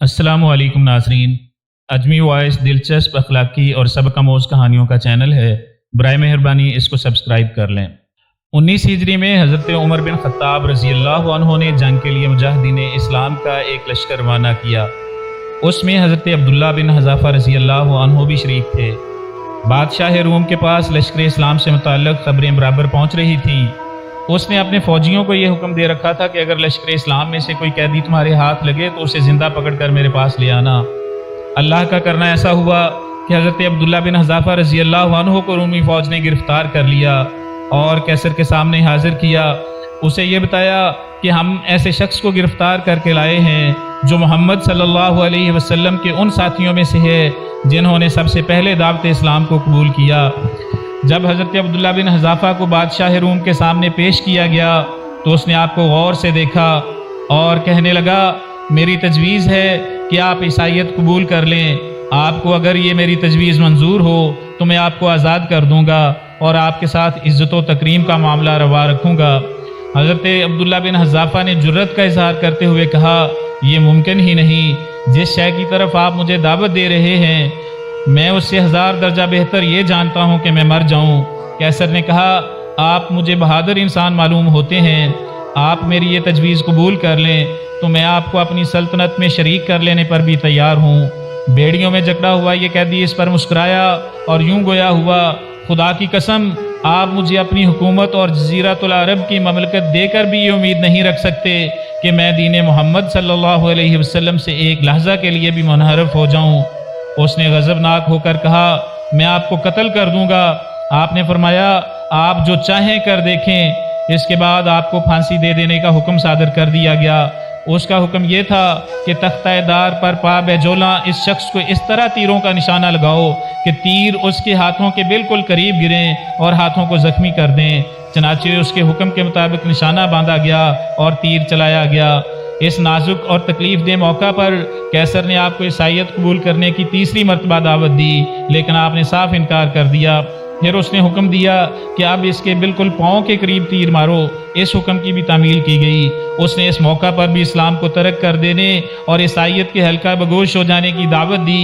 अस्सलामु अलैकुम नाज़रीन। अजमी वॉइस दिलचस्प अखलाकी और सबक आमोज़ कहानियों का चैनल है। बराए मेहरबानी इसको सब्सक्राइब कर लें। 19 हिजरी में हज़रत उमर बिन ख़त्ताब रज़ी अल्लाह अन्हु ने जंग के लिए मुजाहिदीन इस्लाम का एक लश्कर रवाना किया। उसमें हज़रत अब्दुल्ला बिन हज़ाफ़ा रज़ी अल्लाह अन्हु भी शरीक थे। बादशाह रूम के पास लश्कर इस्लाम से मुताल्लिक़ ख़बरें बराबर पहुँच रही थीं। उसने अपने फ़ौजियों को यह हुक्म दे रखा था कि अगर लश्कर इस्लाम में से कोई कैदी तुम्हारे हाथ लगे तो उसे ज़िंदा पकड़कर मेरे पास ले आना। अल्लाह का करना ऐसा हुआ कि हज़रत अब्दुल्ला बिन हज़ाफ़ा रज़ी अल्लाह अन्हु को रूमी फ़ौज ने गिरफ़्तार कर लिया और कैसर के सामने हाजिर किया। उसे ये बताया कि हम ऐसे शख्स को गिरफ़्तार करके लाए हैं जो मोहम्मद सल्लल्लाहु अलैहि वसल्लम के उन साथियों में से है जिन्होंने सबसे पहले दावत इस्लाम को कबूल किया। जब हज़रत अब्दुल्ला बिन हज़ाफ़ा को बादशाह रूम के सामने पेश किया गया तो उसने आपको गौर से देखा और कहने लगा, मेरी तजवीज़ है कि आप ईसाईयत कबूल कर लें। आपको अगर ये मेरी तजवीज़ मंजूर हो तो मैं आपको आज़ाद कर दूँगा और आपके साथ इज़्ज़त व तकरीम का मामला रवा रखूँगा। हज़रत अब्दुल्ला बिन हज़ाफ़ा ने जुर्रत का इजहार करते हुए कहा, ये मुमकिन ही नहीं। जिस शय की तरफ आप मुझे दावत दे रहे हैं मैं उससे 1000 दर्जा बेहतर ये जानता हूँ कि मैं मर जाऊँ। कैसर ने कहा, आप मुझे बहादुर इंसान मालूम होते हैं, आप मेरी ये तजवीज़ कबूल कर लें तो मैं आपको अपनी सल्तनत में शरीक कर लेने पर भी तैयार हूँ। बेड़ियों में जकड़ा हुआ ये कैदी इस पर मुस्कुराया और यूं गोया हुआ, खुदा की कसम आप मुझे अपनी हुकूमत और जज़ीरतुल अरब की ममलकत देकर भी ये उम्मीद नहीं रख सकते कि मैं दीन मोहम्मद सल्लल्लाहु अलैहि वसल्लम से एक लहज़ा के लिए भी मुनहरफ हो जाऊँ। उसने गज़बनाक होकर कहा, मैं आपको कत्ल कर दूंगा। आपने फरमाया, आप जो चाहें कर देखें। इसके बाद आपको फांसी दे देने का हुक्म सादर कर दिया गया। उसका हुक्म यह था कि तख्ता-ए-दार पर पा बेजोला इस शख्स को इस तरह तीरों का निशाना लगाओ कि तीर उसके हाथों के बिल्कुल करीब गिरें और हाथों को ज़ख्मी कर दें। चनाचे उसके हुक्म के मुताबिक निशाना बांधा गया और तीर चलाया गया। इस नाजुक और तकलीफ दे मौका पर कैसर ने आपको ईसाईयत कबूल करने की तीसरी मरतबा दावत दी, लेकिन आपने साफ इनकार कर दिया। फिर उसने हुक्म दिया कि अब इसके बिल्कुल पाँव के करीब तीर मारो। इस हुक्म की भी तामील की गई। उसने इस मौका पर भी इस्लाम को तर्क कर देने और ईसाईयत के हल्का बगोश हो जाने की दावत दी।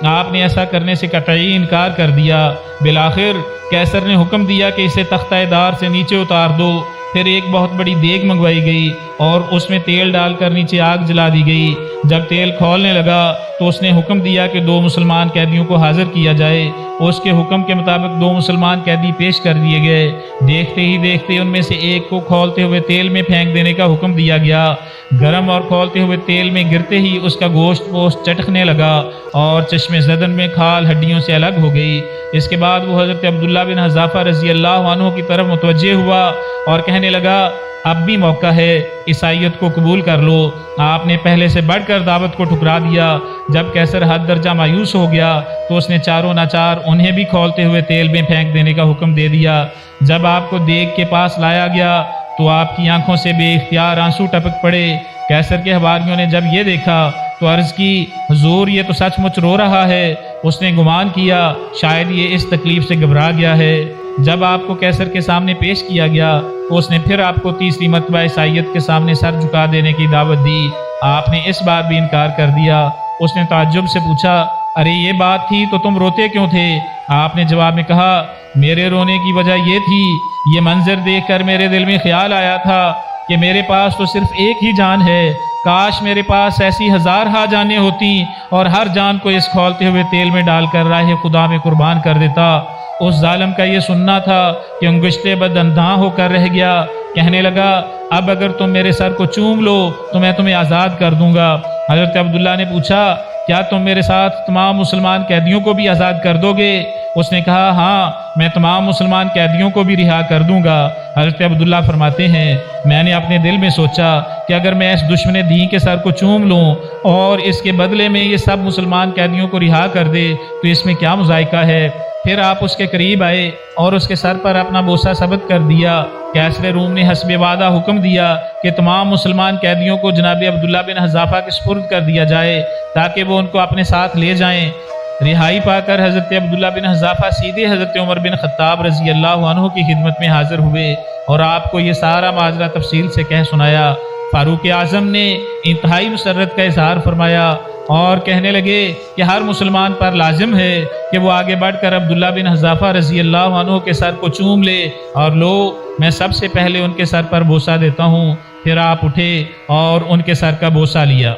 आपने ऐसा करने से कतई इनकार कर दिया। बिलाखिर कैसर ने हुक्म दिया कि इसे तख्ता-ए-दार से नीचे उतार दो। फिर एक बहुत बड़ी देग मंगवाई गई और उसमें तेल डालकर नीचे आग जला दी गई। जब तेल खौलने लगा तो उसने हुक्म दिया कि 2 मुसलमान कैदियों को हाजिर किया जाए। उसके हुक्म के मुताबिक 2 मुसलमान कैदी पेश कर दिए गए। देखते ही देखते उनमें से एक को खौलते हुए तेल में फेंक देने का हुक्म दिया गया। गर्म और खौलते हुए तेल में गिरते ही उसका गोश्त पोस्ट चटकने लगा और चश्मे ज़दन में खाल हड्डियों से अलग हो गई। इसके बाद वो हज़रत अब्दुल्ला बिन हज़ाफ़ा रज़ी अल्लाह अन्हु की तरफ मुतवज्जे हुआ और कहने लगा, अब भी मौका है, ईसाईयत को कबूल कर लो। आपने पहले से बढ़कर दावत को ठुकरा दिया। जब कैसर हद दर्जा मायूस हो गया तो उसने चारों नाचार उन्हें भी खौलते हुए तेल में फेंक देने का हुक्म दे दिया। जब आपको देग के पास लाया गया तो आपकी आंखों से बेइख्तियार आंसू टपक पड़े। कैसर के हवारियों ने जब ये देखा तो अर्ज़ की, हुजूर ये तो सचमुच रो रहा है। उसने गुमान किया शायद ये इस तकलीफ से घबरा गया है। जब आपको कैसर के सामने पेश किया गया तो उसने फिर आपको तीसरी मरतबा ईसाईयत के सामने सर झुका देने की दावत दी। आपने इस बार भी इनकार कर दिया। उसने ताज्जुब से पूछा, अरे ये बात थी तो तुम रोते क्यों थे? आपने जवाब में कहा, मेरे रोने की वजह ये थी, ये मंजर देखकर मेरे दिल में ख्याल आया था कि मेरे पास तो सिर्फ एक ही जान है। काश मेरे पास ऐसी 1000 जानें होती और हर जान को इस खौलते हुए तेल में डालकर राह खुदा में कुर्बान कर देता। उस जालिम का ये सुनना था कि अंगुश्ते बद अंधा होकर रह गया। कहने लगा, अब अगर तुम मेरे सर को चूम लो तो मैं तुम्हें आज़ाद कर दूंगा। हज़रत अब्दुल्ला ने पूछा, क्या तुम मेरे साथ तमाम मुसलमान कैदियों को भी आज़ाद कर दोगे? उसने कहा, हाँ, मैं तमाम मुसलमान कैदियों को भी रिहा कर दूंगा। हज़रत अब्दुल्ला फरमाते हैं, मैंने अपने दिल में सोचा कि अगर मैं इस दुश्मन दीन के सर को चूम लूँ और इसके बदले में ये सब मुसलमान कैदियों को रिहा कर दे तो इसमें क्या मुज़ायका है। फिर आप उसके करीब आए और उसके सर पर अपना बोसा सबत कर दिया। कैसर रूम ने हस्बे वादा हुक्म दिया कि तमाम मुसलमान कैदियों को जनाब अब्दुल्ला बिन हज़ाफ़ा के सुपुर्द कर दिया जाए ताकि वो उनको अपने साथ ले जाएं। رہائی پا کر حضرت عبداللہ بن حذافہ سیدھے حضرت عمر بن خطاب رضی اللہ عنہ کی خدمت میں حاضر ہوئے اور آپ کو یہ سارا ماجرا تفصیل سے کہہ سنایا۔ فاروق اعظم نے انتہائی مسرت کا اظہار فرمایا اور کہنے لگے کہ ہر مسلمان پر لازم ہے کہ وہ آگے بڑھ کر عبداللہ بن حذافہ رضی اللہ عنہ کے سر کو چوم لے، اور لو میں سب سے پہلے ان کے سر پر بوسہ دیتا ہوں۔ پھر آپ اٹھے اور ان کے سر کا بوسہ لیا۔